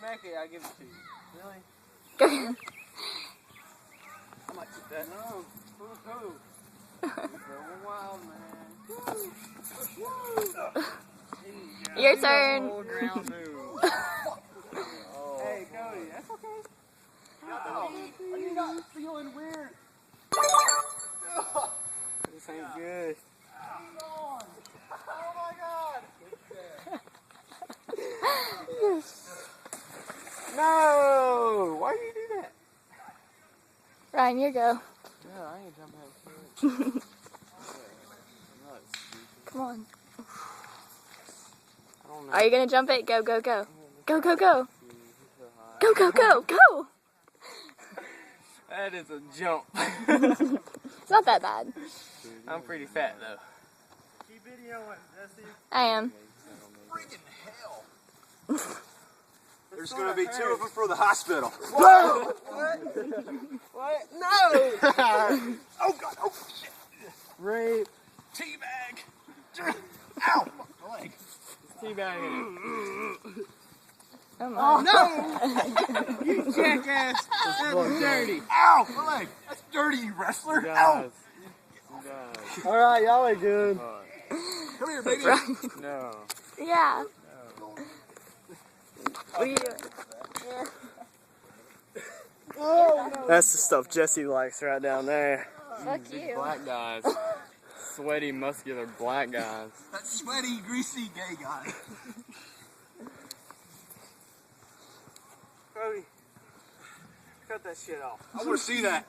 smack it, I'll give it to you. Really? Go. I might keep that. No. Woo-hoo. Going wild, man. Your turn. Whole ground move. Oh. Hey, Cody, that's okay. Are you not feeling weird? This ain't good. Oh my God. No! Why do you do that? Ryan, you go. Yeah, I ain't jumping out of the Come on. I don't know. Are you gonna jump it? Go, go, go. Go, go, go. Go, go, go, go. That is a jump. It's not that bad. I'm pretty fat though. Keep videoing, Jesse. I am. Freaking hell. There's going to be 2 of them for the hospital. Whoa! What? No! Oh, God. Oh, shit. Rape. Teabag. Ow. My leg. Teabagging. Come Oh on. no! You jackass! That's dirty. Ow. My leg. That's dirty, you wrestler. Ow. Alright, y'all are good. Come here, baby. No. Yeah. What are you doing? That's the stuff Jesse likes right down there. Fuck you. Black guys. Sweaty, muscular black guys. That sweaty, greasy gay guy. Cody, cut that shit off. I want to see that.